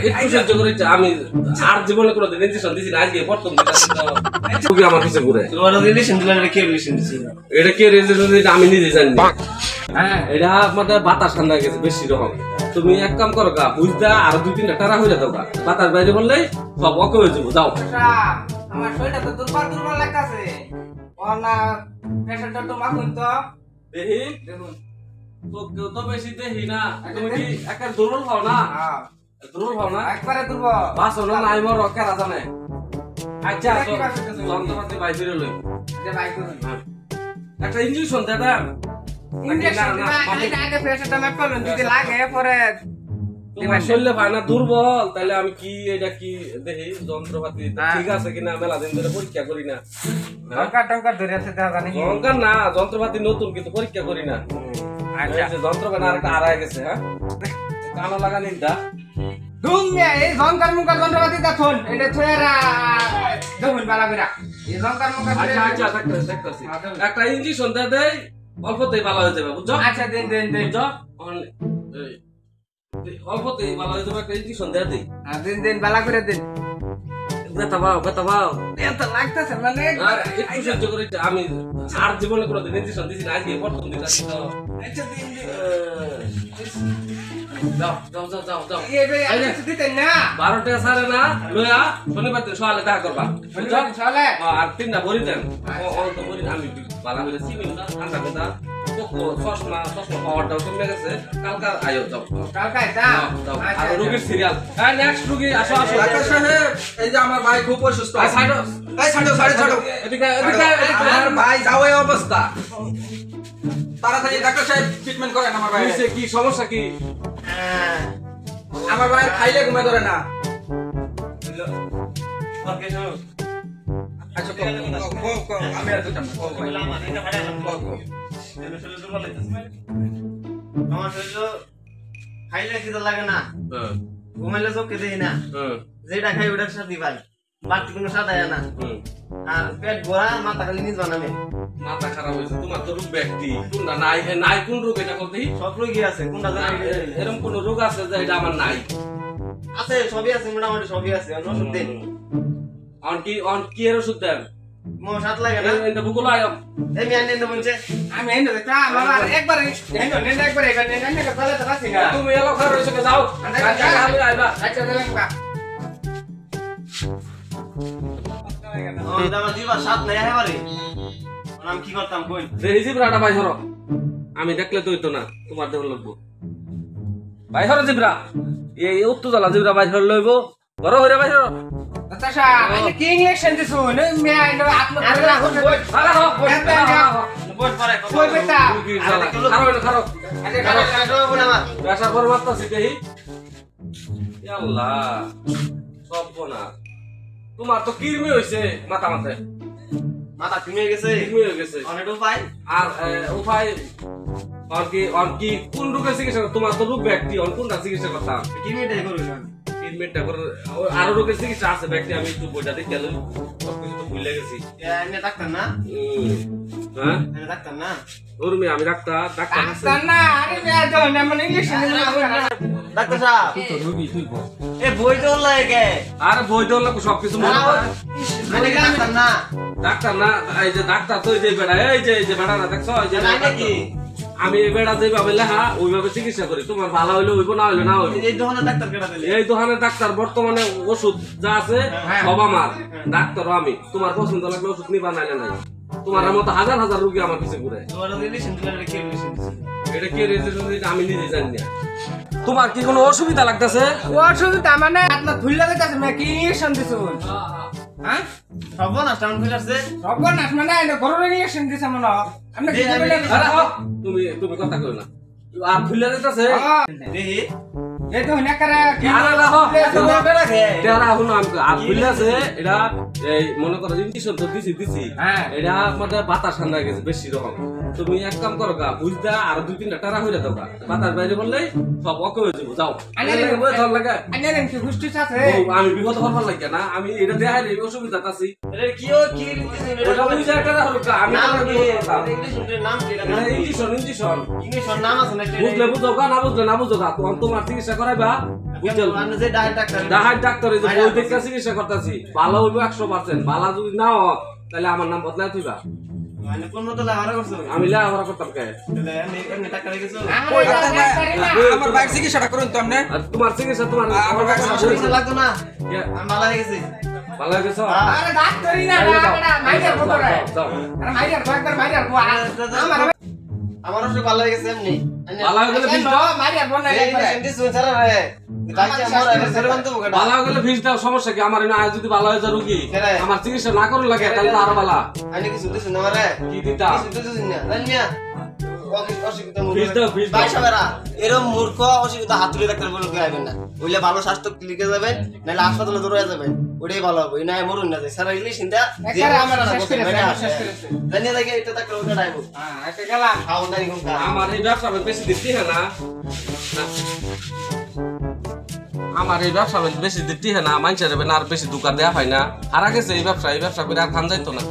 একটু সহ্য করে আমি আর জীবনে কোনো দিন ইনজেকশন দিছি না, আজকে প্রথম দিন আমার পিছে ঘুরে। তোমার রিলেশন দিলেন, এটা কি রিলেশন দিছিল? এটা কি রিলেশন দিছে আমি নিজে জানি না। হ্যাঁ, এটা আমাদের বাতাস ঠান্ডা গেছে বেশি রকম। তুমি এক কাম করো গা, বুঝদা আর 2-3টা টারা হয়ে যাও গা, বাতাস বাইরে বললেই সব ওকে হয়ে যাবো। যাও। আমার শরীরটা তো দুর্বল লাগতাছে। ওনা প্রেসারটা তো মাখুন তো দেখি দেখুন। তো কেউ তো বেশি দেখি না। তুমি কি একা দুর্বল হও না? হ্যাঁ, দুর্বল হও না? একবারে দুর্বল। বাস হলো না, আমার রকের আজানে। আচ্ছা, যন্ত্রপাতি বাইরে লই। যে ভাই করুন। একটা ইঞ্জেকশন দে দেন। ইনজেকশন আগে প্রেসারটা মাপ করুন, যদি লাগে পরে তোমার শরীরে ভাই না দুর্বল, তাহলে আমি কি এটা কি দেখি যন্ত্রপাতি ঠিক আছে কিনা, মেলা দিন ধরে পরীক্ষা করি না। টঙ্কার ধরে আছে দেখা জানি। দরকার না, যন্ত্রপাতি নতুন কিন্তু পরীক্ষা করি না। আচ্ছা, যন্ত্রপাতি আরেকটা আড়াই গেছে। হ্যাঁ, কানো লাগানি দা দুনিয়া এই জঙ্কার মুকার যন্ত্রপাতি দেখুন, এটা থয়েরা দেখুন বালা বিরা এই জঙ্কার মুকার। আচ্ছা আচ্ছা, দেখতেছি একটা ইঞ্জেকশন দে দেই, অল্পতেই ভালো হয়ে যাবে, বুঝছো? আচ্ছা দেন দেন দেন বুঝছো? অল্পতেই ভালো হয়ে যাবে, একটা ইঞ্জেকশন দে দেই। দেন দেন বালা করে দেন। বেতা বাও এত লাগতেছে মানে আর একটু সহ্য করে আমি আর জীবনে কোনো দিন ইনজেকশন দিছি না, আজকে প্রথম দিন। আচ্ছা দেন দেন। যাও। এই বে আচ্ছা দিতেন না 12টা সাড়ে না লয়া শনিবার দিন সকালে দেখা করবা, বুঝছো? চলে আর 3টা বড়ি দেন। তো বড়ি আমি বালা করে চিনি না, ঠান্ডা কথা চশমা পাওয়ারটাও কমে গেছে। কালকা আয়ো, যাও কালকাই দাও। আর রোগীর সিরিয়াল। হ্যাঁ, নেক্সট রোগী আসো। ডাক্তার সাহেব, এই যে আমার ভাই খুব অসুস্থ। ছাড়ো ছাড়ো। এদিকে আমার ভাই যাও এই অবস্থা। তাড়াতাড়ি ডাক্তার সাহেব ট্রিটমেন্ট করেন আমার ভাই। কি সমস্যা কি? আমার ভাই খাইলে ঘুমে ধরে না। আচ্ছা, আমি আর দুটা আমার শরীর খাইলে খিদে লাগে না, ঘুমাইলে চোখে দেই না, যেটা খাই ওটার সাথে ভাই, বাড়তি কোনো স্বাদ আয় না। আর পেট ভরা, মাথা খালি নিজ বানাবে। মাথা খারাপ হয়েছে তোমার তো রোগ ব্যক্তি কোনটা নাই কোন রোগ এটা বলতে সব রোগী আছে, কোনটা জানি এরকম কোন রোগ আছে যে এটা আমার নাই? আছে, সবই আছে, মোটামুটি সবই আছে। ওষুধ দিন। অন কি এর ওষুধ দেন? মোর সাথ লাগে না। এটা বুকুল আয়ম এই আমি আনি বলছে আমি এনে দেখতা বাবা একবার নেন একবার এবার নেন না তাহলে তো রাখি না। তুমি এলো খারাপ হয়েছে, যাও আমি আইবা। আচ্ছা দেন বা আমার দিবা সাত নাই এবারে। আমি কি করতাম কই? দেখি জিব্রাটা ভাই ধরো, আমি দেখলে তো হইতো না, তোমার দেহ লাগবো। ভাই ধরো জিব্রা, এই উত্তর জ্বালা জিব্রা ভাই ধরে লইব। বড় হইরে ভাই ধরো। আচ্ছা আমি কি ইংলিশ দিছুন মে আইলো আপনি আরে রাখো বই। বই পরে কই বেটা খারো আরে কাটো বলে আমার। প্রেসার বড় মারতাছি দেখি। আল্লাহ, সব না তোমার তো কিরমি হইছে মাথা মাথায়, মাথা ঘুমিয়ে গেছে, কিরমি হয়ে গেছে। অনেক উপায়। আর উপায় আর কি কোন রোগের চিকিৎসা? তোমার তো রোগ ব্যক্তি, কোনটা চিকিৎসা করতাম? কি মিটাই করুন? ট্রিটমেন্টটা করে আরো রোগের চিকিৎসা আছে ব্যক্তি, আমি একটু বইটা দেখে এলাম, সবকিছু তো ভুলে গেছি। এনে ডাক্তার না? হ্যাঁ, এনে ডাক্তার না? ধরুমি আমি ডাক্তার ডাক্তার না আরে মে তো না মানে ইংলিশ ডাক্তার সাহেব তো রোগী তুই বল। এ বই তো লাগে। আরে বই তো লাগবে সবকিছু মনে করে। মানে ডাক্তার না? ডাক্তার না, এই যে ডাক্তার তো এই যে বেড়া, এই যে বেড়া না দেখছো, এই যে নাকি আমি এই বেড়া যেভাবে লেখা ওইভাবে চিকিৎসা করি। তোমার ভালো হইলে হইব, না হইলে না হইব। এই দোকানে ডাক্তার কেটা দিলে? এই দোকানের ডাক্তার বর্তমানে ওষুধ যা আছে সব আমার, ডাক্তারও আমি। তোমার পছন্দ লাগলে ওষুধ নিবা, নাইলে নাই। তোমার মতো হাজার হাজার রোগী আমার পিছে ঘুরে। তোমার রিলেশন দিলেন, কি রিলেশন দিছিল? এটা কি রেজিস্ট্রেশন আমি নিজে জানি না। তোমার কি কোনো অসুবিধা লাগতেছে? অসুবিধা মানে আপনার ভুললে গেছে মে কি ইংলিশ দিছুন হ্যাঁ সর্বনাশ টাউন ফিল আসছে। সর্বনাশ মানে এটা গরুর ইংলিশ দিছে মনে আপনি কি বলেন? তুমি কথা কই না, আর ভুলে যেতেছে। দেখি এই তো নেকারে কি আরে রাখো, রাখে তেরা হুন আমকে আর ভুলে আছে। এটা এই মনে করো ইনজেকশন তো দিছি হ্যাঁ এটা আমাদের বাতাস ঠান্ডা গেছে বেশি রকম। তুমি এক কাম করো গা বুঝদা আর 2-3টা টারা হইরা দাও গা বাতার বাইরে বললে সব ওকে হয়ে যাবো যাও ধর লাগে আইনারেন কি হুস্টি আছে আমি বিপদ হবার লাগে না আমি এটা দেখাই রে অসুবিধা আছি এটা কি ও কি ওটা বুঝা টারা হলো গা আমি নাম টাকা কি বিপদ হতাম। ইংলিশ নাম কি এটা এটা ইঞ্জেকশন ইংলিশের নাম আছে না বুঝলে বুঝো গা না বুঝলে না বুঝো গা তোমার চিকিৎসা করাইবা বুঝল আপনি যে ডাক্তার ডাহাই ডাক্তারে যে বই দেখে চিকিৎসা করতেছি ভালো হইব 100%, ভালো যদি না হয় তাহলে আমার নাম বদলাই তুইবা মানে কোন মতো লাগারা করছো আমি লেখাপড়া করতাম কে তাহলে আমি ডাক্তার গেছো আমার বাইক চিকিৎসাটা করুন তো আপনি আর তোমার চিকিৎসা তোমার আমার কাছে চিকিৎসা লাগতো না কে? আমি ভালো হয়ে গেছি ভালো হয়ে গেছো আরে ডাক্তারই না মাইরার বড় রে যাও আরে মাইরার একবার মাইরার বড় আমার আমার অসুখ ভালো হয়ে গেছে এমনি ভালো হয়ে গেলে ফিস দাও মাইরার বড় না এই সেন্টি সুইচার রে তাকে আমার আগে সেরকম তো মুখটা ভালো হয়ে গেলে ফিস দাও সমস্যা কি আমার না যদি ভালো হয়ে যায় রোগী কেরে? আমার চিকিৎসা না করলে লাগে তাহলে তো আরো ভালো আমি কিছু দিছ না মারে কি দিতা কিছু দিছ না জানিয়া অসুবিধা ফিস দাও ফিস দাও ভাই সাহেবরা এরকম মূর্খ অসুবিধা হাতুড়ি ডাক্তার বলে কেউ আইবেন না বললে ভালো স্বাস্থ্য ক্লিনিকে যাবেন নাহলে হাসপাতালে দৌড়ে যাবেন ওটাই ভালো হবে না মরুন না যায় সারা ইংলিশ চিন্তা একারে আমার শেষ করেছে জানিয়ে দেখে এটা ডাক্তার ওটা ডাইবো হ্যাঁ এটা গেলাম খাওন দাই কোন আমার এই ব্যবসা বেশি দিতে হয় না আমার এই ব্যবসা বেশি দিতে হয় না মানুষের আর বেশি দোকান দেওয়া হয় না হারা গেছে এই ব্যবসা করে আর খান যাইতো না